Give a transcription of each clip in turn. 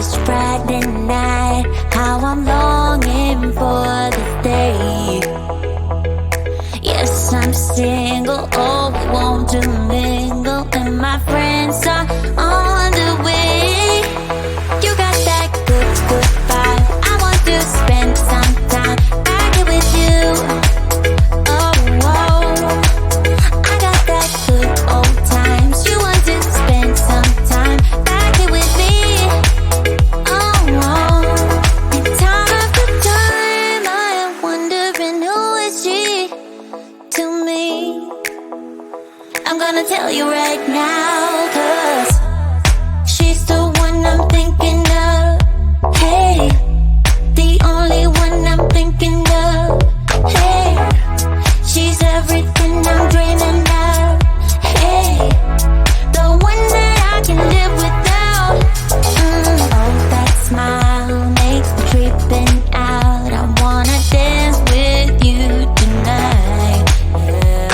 It's Friday night, how I'm longing for this day. Yes, I'm single, oh, we want to mingle, and my friends are on the way. You got that good, good vibe. I want to spend some time back here with you. Oh, whoa. I got that good old times. You want to spend some time back here with me. Oh, whoa. And time after time, I am wondering who is she to me. I'm gonna tell you right now, 'cause she's the one I'm thinking of. Hey, the only one I'm thinking of. Hey, she's everything I'm dreaming of. Hey, the one that I can live without. Oh, that smile makes me tripping out. I wanna dance with you tonight. Yeah,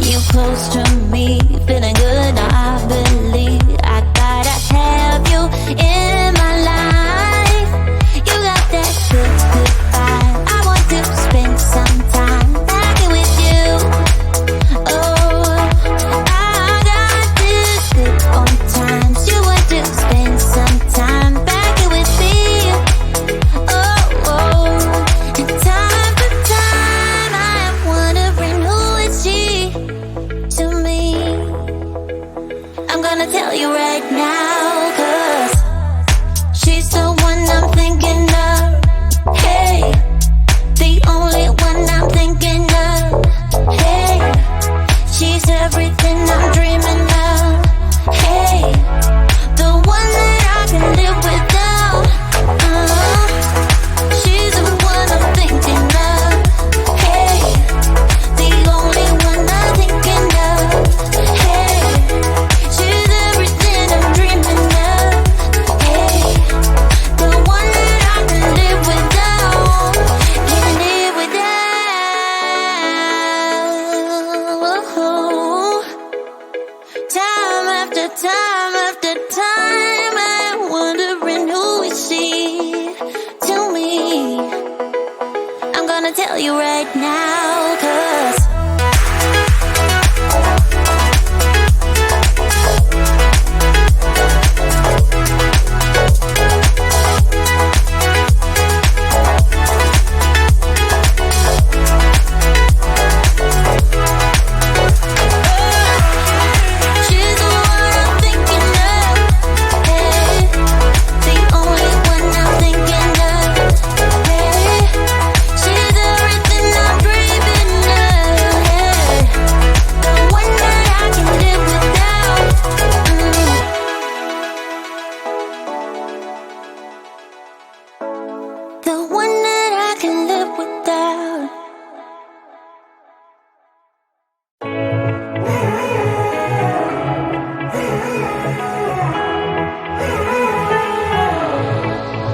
you close to me, feeling good. I believe I gotta have you in my life. You got that good, good vibe. I want to spend some time back here with you. Oh, I got this good old times. You want to spend some time back here with me. Oh, and time after time, I am wondering who is she to me. I'm gonna tell you right now, 'cause she's the one I'm thinking of. Hey, the only one I'm thinking of. Hey, she's everything I'm dreaming of. Hey, the one that I can live without. She's the one I'm thinking of. Hey, the only one I'm thinking of. Hey, she's everything I'm dreaming of. Hey, the one that I can live without. Can live without. Time after time after time, I'm wondering who is she to me. I'm gonna tell you right now, 'cause she's the one I'm thinking of. Hey, the only one I'm thinking of. Hey, she's everything I'm dreaming of. Hey, the one that I can live without. The one that I can live without.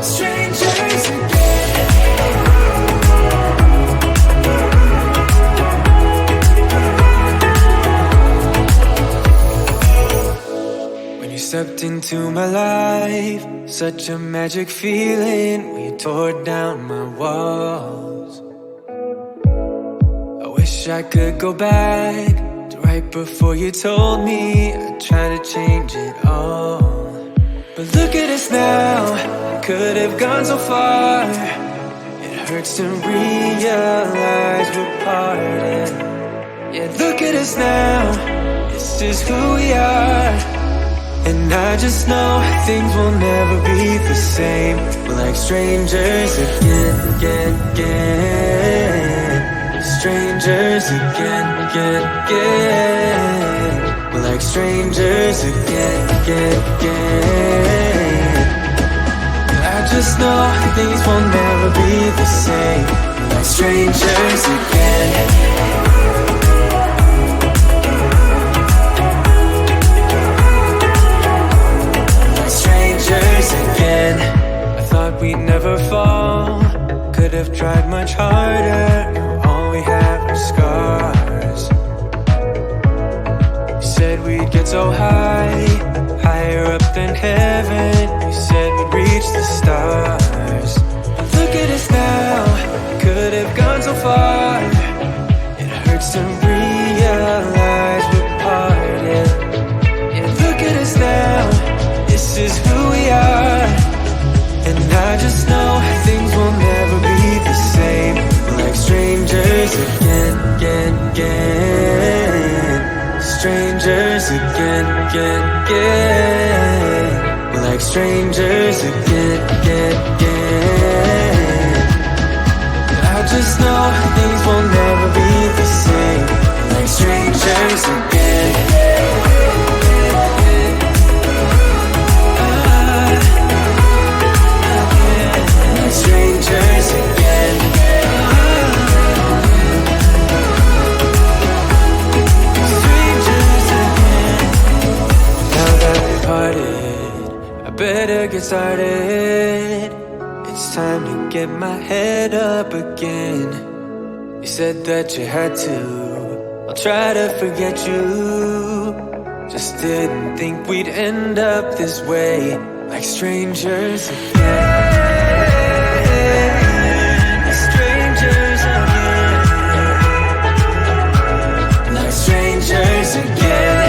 Strangers again. When you stepped into my life, such a magic feeling when you tore down my walls. I wish I could go back to right before you told me I'd try to change it all. But look at us now, could have gone so far. It hurts to realize we're parted. Yeah, look at us now, this is who we are. And I just know things will never be the same. We're like strangers again, again, again. Strangers again, again, again. We're like strangers again, again, again. I just know things will never be the same. We're like strangers again. Again, I thought we'd never fall. Could have tried much harder. Now all we have are scars. You said we'd get so high, higher up than heaven. You said we'd reach reach the stars. But look at us now, could have gone so far. It hurts to realize we're parted. Yeah, look at us now, this is who we are. And I just know things will never be the same. We're like strangers again, again, again. Strangers again, again, again. We're like strangers again, again, again. I just know things will never be the same. We're like strangers again. Strangers again. Strangers again. Now that we parted, I better get started. It's time to get my head up again. You said that you had to, I'll try to forget you. Just didn't think we'd end up this way, like strangers again. Strangers again.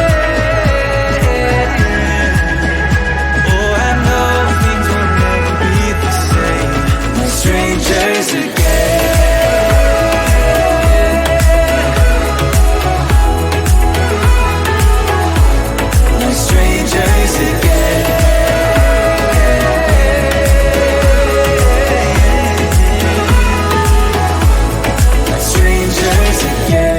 Oh, I know things will never be the same. Like strangers again. Like strangers again. Like strangers again.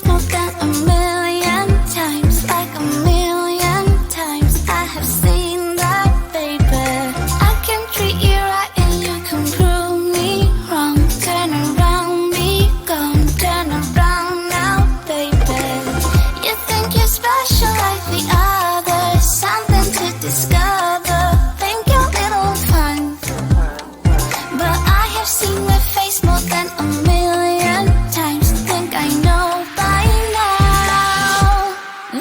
More than a million times, like a million times. I have seen that, baby. I can treat you right and you can prove me wrong. Turn around, be gone. Turn around now, baby. You think you're special like the others, something to discover. Think you're little fun, but I have seen their face more than a million times. Think I know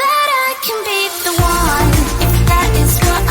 that I can be the one, if that is what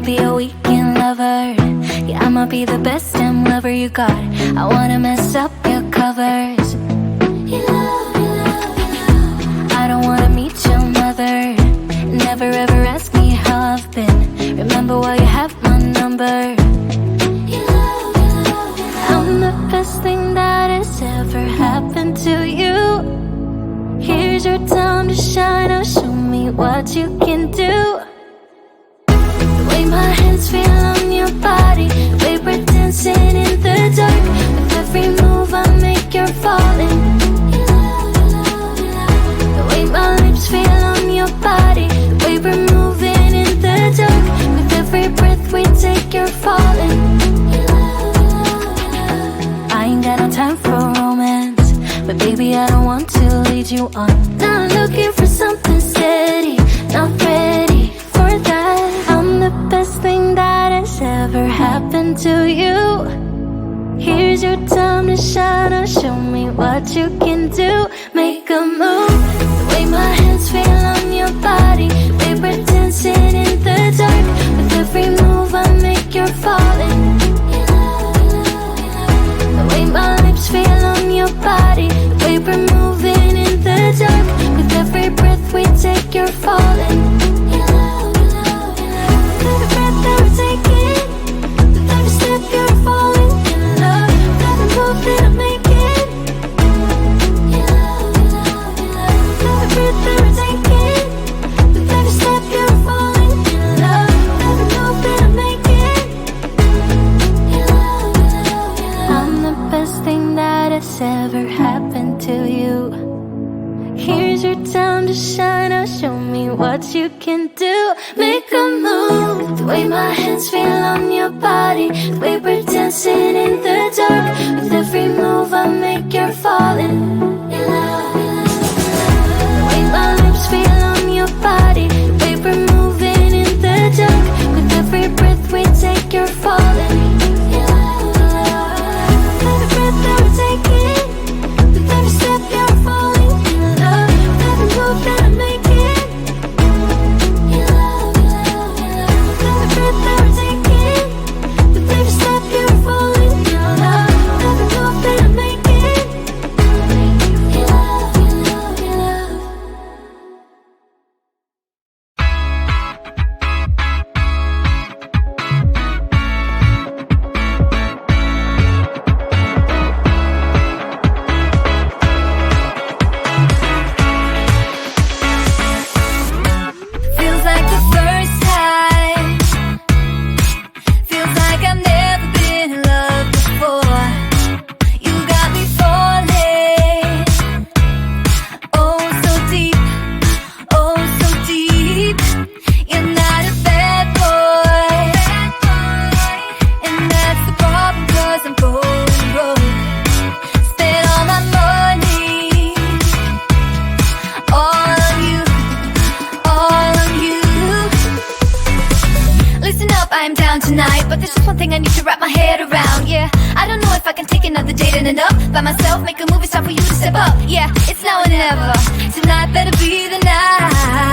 be a weekend lover. Yeah, I'ma be the best damn lover you got. I wanna mess up your covers. I don't wanna meet your mother. Never ever ask me how I've been. Remember why you have my number. I'm the best thing that has ever happened to you. Here's your time to shine. Now show me what you can do. The way my hands feel on your body, the way we're dancing in the dark. With every move I make, you're falling. The way my lips feel on your body, the way we're moving in the dark. With every breath we take, you're falling. I ain't got no time for romance, but baby I don't want to lead you on. Not looking for something steady, not ready for that. I'm the best thing that has ever happened to you. Here's your time to shine. Now show me what you can do. Make a move. The way my hands feel on your body, the way we're dancing in the dark. With every move I make, you're falling. The way my lips feel on your body, the way we're moving in the dark. With every breath we take, you're falling. Every breath that we're taking, with every step you're falling in love. With every move that I'm making, every breath that we're taking, with every step you're falling in love. With every move that I'm making, I'm the best thing that has ever happened to you. Here's your time to shine. Now show me what you can do. Make a move. The way my hands feel on your body, the way we're dancing in the dark. With every move I make, you're falling. The way my lips feel on your body, the way we're moving in the dark. With every breath we take, you're falling. Every breath that we're taking, with every step you're falling in love. With every move that I'm making, every breath that we're taking, with every step you're falling in love. With every move that I'm making, feels like the first time. Feels like I've never been in love before. You got me falling. Oh, so deep. Oh, so deep. You're not a bad boy. And that's the problem, 'cause I'm going broke. Spent all my money. All on you. All on you. Listen up, I'm down tonight, but there's just one thing I need to wrap my head around. Yeah, I don't know if I can take another date in enough. By myself, make a move, it's time for you to step up. Yeah, it's now or never. Tonight better be the night.